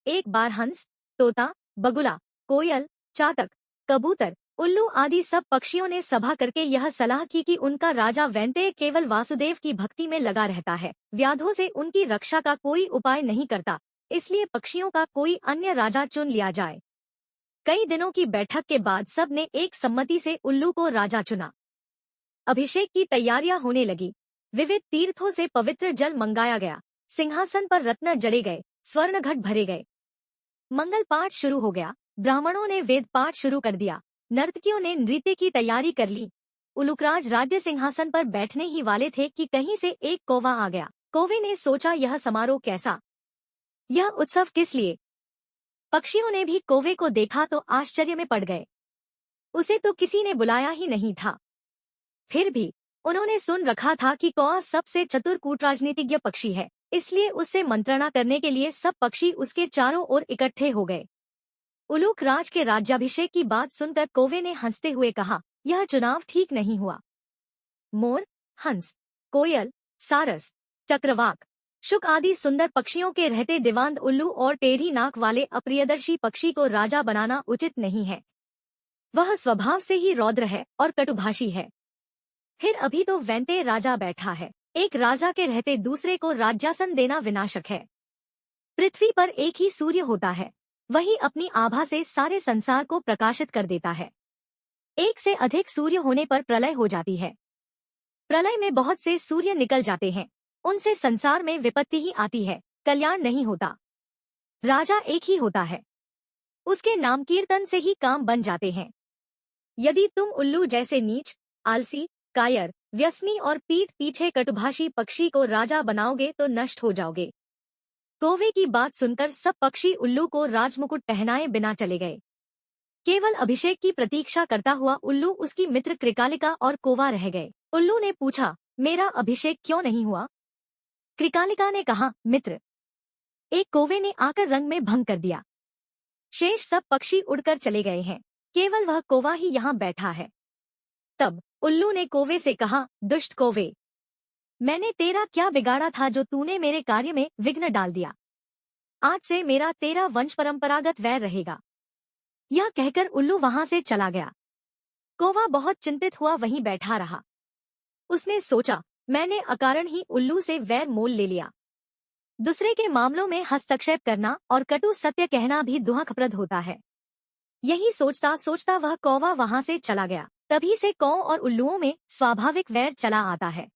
एक बार हंस, तोता, बगुला, कोयल, चातक, कबूतर, उल्लू आदि सब पक्षियों ने सभा करके यह सलाह की कि उनका राजा वैंतेय केवल वासुदेव की भक्ति में लगा रहता है, व्याधों से उनकी रक्षा का कोई उपाय नहीं करता, इसलिए पक्षियों का कोई अन्य राजा चुन लिया जाए। कई दिनों की बैठक के बाद सब ने एक सम्मति से उल्लू को राजा चुना। अभिषेक की तैयारियां होने लगी। विविध तीर्थों से पवित्र जल मंगाया गया, सिंहासन पर रत्न जड़े गए, स्वर्ण घट भरे गए। मंगल पाठ शुरू हो गया। ब्राह्मणों ने वेद पाठ शुरू कर दिया। नर्तकियों ने नृत्य की तैयारी कर ली। उलूकराज राज्य सिंहासन पर बैठने ही वाले थे कि कहीं से एक कौवा आ गया। कौवे ने सोचा, यह समारोह कैसा, यह उत्सव किस लिए? पक्षियों ने भी कौवे को देखा तो आश्चर्य में पड़ गए। उसे तो किसी ने बुलाया ही नहीं था। फिर भी उन्होंने सुन रखा था कि कौवा सबसे चतुर कूटराजनीतिज्ञ पक्षी है, इसलिए उससे मंत्रणा करने के लिए सब पक्षी उसके चारों ओर इकट्ठे हो गए। उलूक राज के राज्याभिषेक की बात सुनकर कौवे ने हंसते हुए कहा, यह चुनाव ठीक नहीं हुआ। मोर, हंस, कोयल, सारस, चक्रवाक, शुक आदि सुंदर पक्षियों के रहते दिवांद उल्लू और टेढ़ी नाक वाले अप्रियदर्शी पक्षी को राजा बनाना उचित नहीं है। वह स्वभाव से ही रौद्र है और कटुभाषी है। फिर अभी तो वैंतेय राजा बैठा है, एक राजा के रहते दूसरे को राज्यासन देना विनाशक है। पृथ्वी पर एक ही सूर्य होता है, वही अपनी आभा से सारे संसार को प्रकाशित कर देता है। एक से अधिक सूर्य होने पर प्रलय हो जाती है। प्रलय में बहुत से सूर्य निकल जाते हैं, उनसे संसार में विपत्ति ही आती है, कल्याण नहीं होता। राजा एक ही होता है, उसके नाम कीर्तन से ही काम बन जाते हैं। यदि तुम उल्लू जैसे नीच, आलसी, कायर, व्यसनी और पीठ पीछे कटुभाषी पक्षी को राजा बनाओगे तो नष्ट हो जाओगे। कौवे की बात सुनकर सब पक्षी उल्लू को राजमुकुट पहनाए बिना चले गए। केवल अभिषेक की प्रतीक्षा करता हुआ उल्लू, उसकी मित्र कृकालिका और कौवा रह गए। उल्लू ने पूछा, मेरा अभिषेक क्यों नहीं हुआ? कृकालिका ने कहा, मित्र, एक कौवे ने आकर रंग में भंग कर दिया। शेष सब पक्षी उड़कर चले गए हैं, केवल वह कौवा ही यहाँ बैठा है। तब उल्लू ने कौवे से कहा, दुष्ट कौवे, मैंने तेरा क्या बिगाड़ा था जो तूने मेरे कार्य में विघ्न डाल दिया? आज से मेरा तेरा वंश परंपरागत वैर रहेगा। यह कहकर उल्लू वहां से चला गया। कौवा बहुत चिंतित हुआ वहीं बैठा रहा। उसने सोचा, मैंने अकारण ही उल्लू से वैर मोल ले लिया। दूसरे के मामलों में हस्तक्षेप करना और कटु सत्य कहना भी दुखप्रद होता है। यही सोचता सोचता वह कौवा वहां से चला गया। तभी से कौ और उल्लुओं में स्वाभाविक वैर चला आता है।